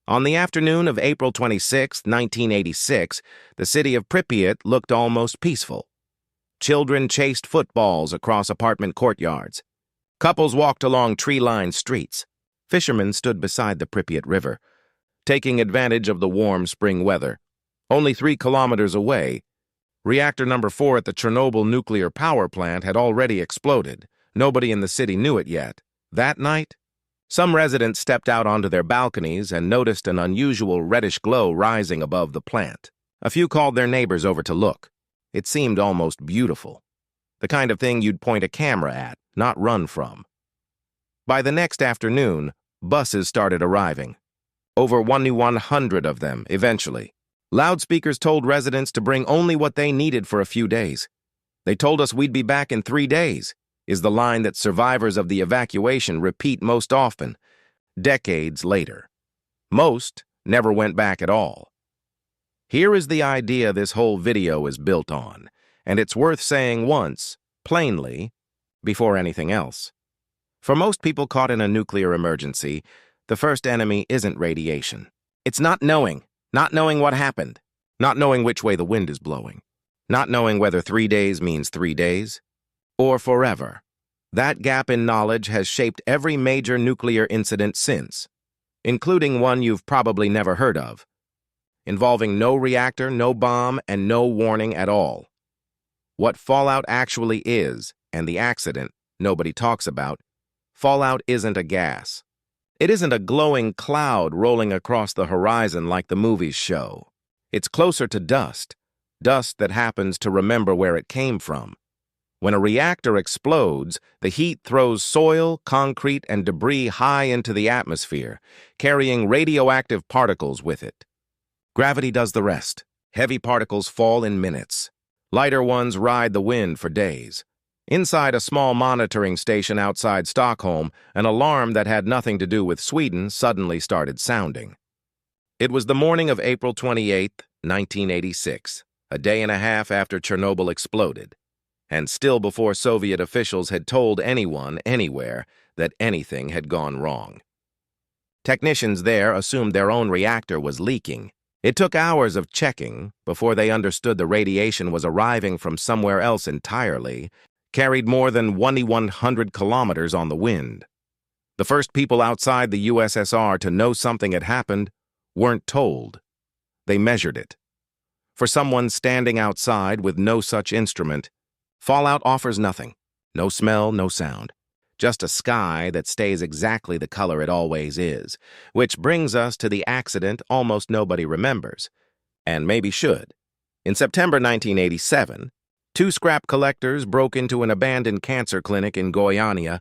On the afternoon of April 26, 1986, the city of Pripyat looked almost peaceful. Children chased footballs across apartment courtyards. Couples walked along tree-lined streets. Fishermen stood beside the Pripyat River, taking advantage of the warm spring weather. Only 3 kilometers away, reactor number 4 at the Chernobyl nuclear power plant had already exploded. Nobody in the city knew it yet. That night, some residents stepped out onto their balconies and noticed an unusual reddish glow rising above the plant. A few called their neighbors over to look. It seemed almost beautiful. The kind of thing you'd point a camera at, not run from. By the next afternoon, buses started arriving. Over 1,100 of them, eventually. Loudspeakers told residents to bring only what they needed for a few days. "They told us we'd be back in 3 days," is the line that survivors of the evacuation repeat most often, decades later. Most never went back at all. Here is the idea this whole video is built on, and it's worth saying once, plainly, before anything else. For most people caught in a nuclear emergency, the first enemy isn't radiation. It's not knowing what happened, not knowing which way the wind is blowing, not knowing whether 3 days means 3 days, or forever. That gap in knowledge has shaped every major nuclear incident since, including one you've probably never heard of, involving no reactor, no bomb, and no warning at all. What fallout actually is, and the accident nobody talks about, fallout isn't a gas. It isn't a glowing cloud rolling across the horizon like the movies show. It's closer to dust, dust that happens to remember where it came from. When a reactor explodes, the heat throws soil, concrete, and debris high into the atmosphere, carrying radioactive particles with it. Gravity does the rest. Heavy particles fall in minutes. Lighter ones ride the wind for days. Inside a small monitoring station outside Stockholm, an alarm that had nothing to do with Sweden suddenly started sounding. It was the morning of April 28, 1986, a day and a half after Chernobyl exploded, and still before Soviet officials had told anyone, anywhere, that anything had gone wrong. Technicians there assumed their own reactor was leaking. It took hours of checking before they understood the radiation was arriving from somewhere else entirely, carried more than 2,100 kilometers on the wind. The first people outside the USSR to know something had happened weren't told. They measured it. For someone standing outside with no such instrument, fallout offers nothing. No smell, no sound. Just a sky that stays exactly the color it always is, which brings us to the accident almost nobody remembers, and maybe should. In September 1987, 2 scrap collectors broke into an abandoned cancer clinic in Goiânia,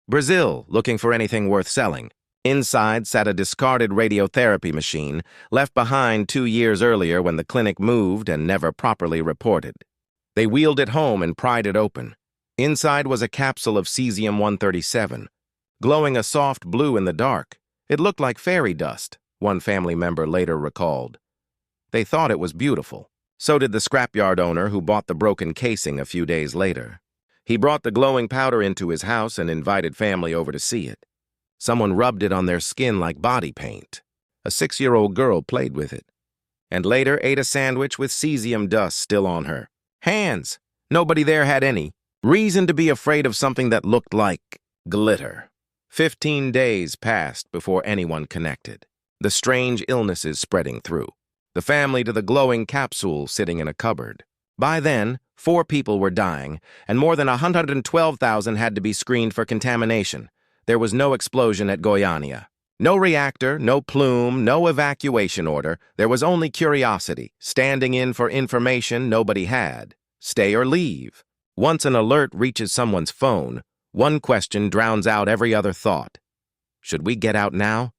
Brazil, looking for anything worth selling. Inside sat a discarded radiotherapy machine, left behind 2 years earlier when the clinic moved and never properly reported. They wheeled it home and pried it open. Inside was a capsule of cesium-137, glowing a soft blue in the dark. It looked like fairy dust, one family member later recalled. They thought it was beautiful. So did the scrapyard owner who bought the broken casing a few days later. He brought the glowing powder into his house and invited family over to see it. Someone rubbed it on their skin like body paint. A 6-year-old girl played with it, and later ate a sandwich with cesium dust still on her. Hands! Nobody there had any. Reason to be afraid of something that looked like glitter. 15 days passed before anyone connected. The strange illnesses spreading through. The family to the glowing capsule sitting in a cupboard. By then, 4 people were dying, and more than 112,000 had to be screened for contamination. There was no explosion at Goiânia. No reactor, no plume, no evacuation order. There was only curiosity, standing in for information nobody had. Stay or leave. Once an alert reaches someone's phone, one question drowns out every other thought. Should we get out now?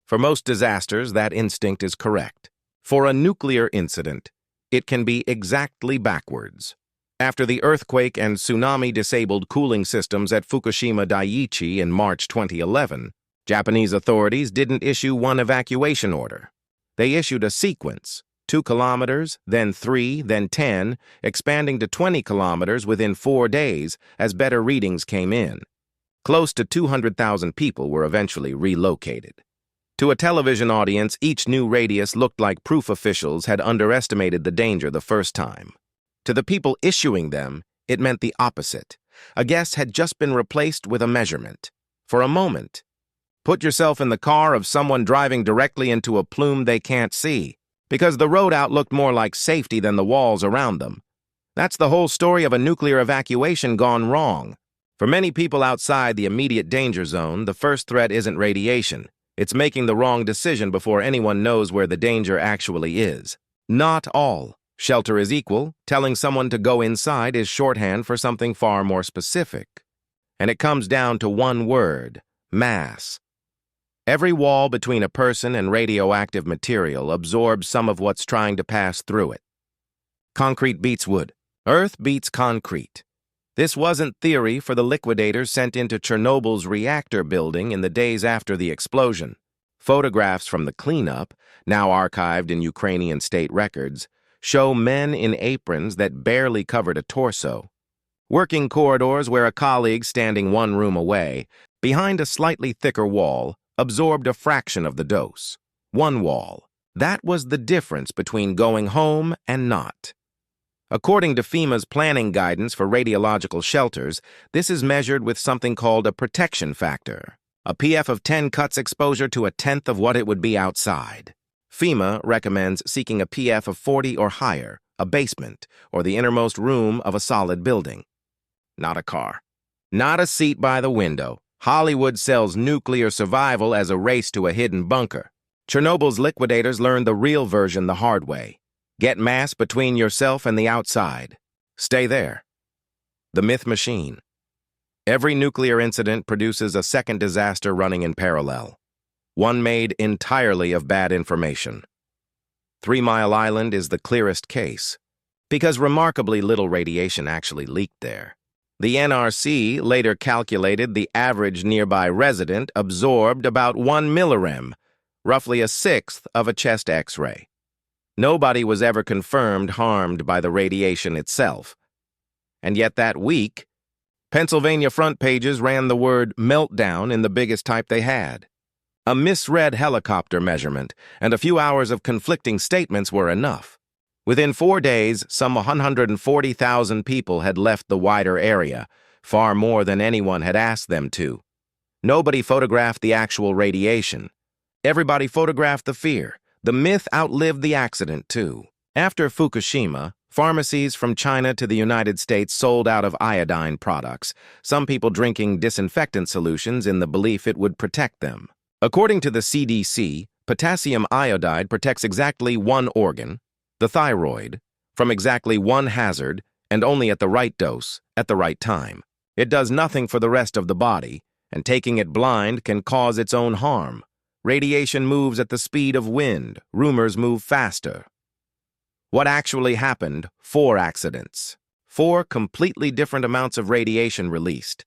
For most disasters, that instinct is correct. For a nuclear incident, it can be exactly backwards. After the earthquake and tsunami disabled cooling systems at Fukushima Daiichi in March 2011, Japanese authorities didn't issue one evacuation order. They issued a sequence, 2 kilometers, then 3, then 10, expanding to 20 kilometers within 4 days as better readings came in. Close to 200,000 people were eventually relocated. To a television audience, each new radius looked like proof officials had underestimated the danger the first time. To the people issuing them, it meant the opposite. A guess had just been replaced with a measurement. For a moment, put yourself in the car of someone driving directly into a plume they can't see, because the road out looked more like safety than the walls around them. That's the whole story of a nuclear evacuation gone wrong. For many people outside the immediate danger zone, the first threat isn't radiation. It's making the wrong decision before anyone knows where the danger actually is. Not all shelter is equal. Telling someone to go inside is shorthand for something far more specific. And it comes down to one word: mass. Every wall between a person and radioactive material absorbs some of what's trying to pass through it. Concrete beats wood. Earth beats concrete. This wasn't theory for the liquidators sent into Chernobyl's reactor building in the days after the explosion. Photographs from the cleanup, now archived in Ukrainian state records, show men in aprons that barely covered a torso. Working corridors where a colleague standing one room away, behind a slightly thicker wall, absorbed a fraction of the dose. One wall. That was the difference between going home and not. According to FEMA's planning guidance for radiological shelters, this is measured with something called a protection factor. A PF of 10 cuts exposure to a tenth of what it would be outside. FEMA recommends seeking a PF of 40 or higher, a basement, or the innermost room of a solid building. Not a car. Not a seat by the window. Hollywood sells nuclear survival as a race to a hidden bunker. Chernobyl's liquidators learned the real version the hard way. Get mass between yourself and the outside. Stay there. The myth machine. Every nuclear incident produces a second disaster running in parallel. One made entirely of bad information. 3 Mile Island is the clearest case, because remarkably little radiation actually leaked there. The NRC later calculated the average nearby resident absorbed about 1 millirem, roughly a sixth of a chest X-ray. Nobody was ever confirmed harmed by the radiation itself. And yet that week, Pennsylvania front pages ran the word meltdown in the biggest type they had. A misread helicopter measurement and a few hours of conflicting statements were enough. Within 4 days, some 140,000 people had left the wider area, far more than anyone had asked them to. Nobody photographed the actual radiation. Everybody photographed the fear. The myth outlived the accident, too. After Fukushima, pharmacies from China to the United States sold out of iodine products, some people drinking disinfectant solutions in the belief it would protect them. According to the CDC, potassium iodide protects exactly one organ, the thyroid, from exactly one hazard, and only at the right dose, at the right time. It does nothing for the rest of the body, and taking it blind can cause its own harm. Radiation moves at the speed of wind. Rumors move faster. What actually happened? 4 accidents. 4 completely different amounts of radiation released.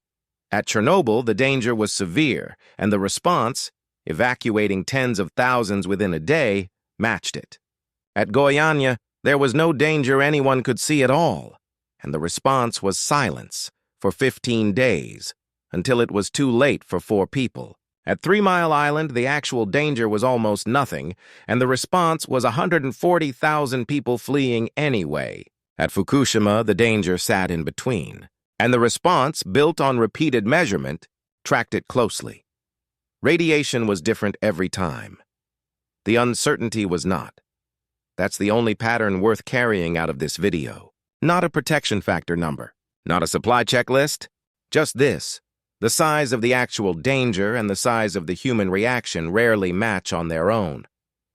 At Chernobyl, the danger was severe, and the response, evacuating tens of thousands within a day, matched it. At Goiânia, there was no danger anyone could see at all, and the response was silence for 15 days, until it was too late for 4 people. At 3 Mile Island, the actual danger was almost nothing, and the response was 140,000 people fleeing anyway. At Fukushima, the danger sat in between, and the response, built on repeated measurement, tracked it closely. Radiation was different every time. The uncertainty was not. That's the only pattern worth carrying out of this video. Not a protection factor number, not a supply checklist, just this. The size of the actual danger and the size of the human reaction rarely match on their own.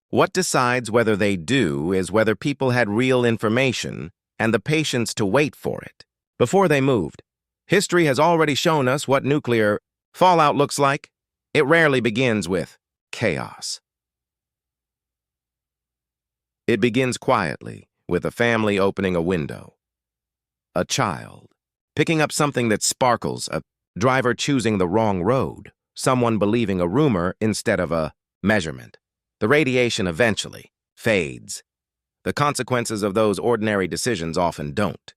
What decides whether they do is whether people had real information and the patience to wait for it before they moved. History has already shown us what nuclear fallout looks like. It rarely begins with chaos. It begins quietly, with a family opening a window, a child picking up something that sparkles, a driver choosing the wrong road, someone believing a rumor instead of a measurement. The radiation eventually fades. The consequences of those ordinary decisions often don't.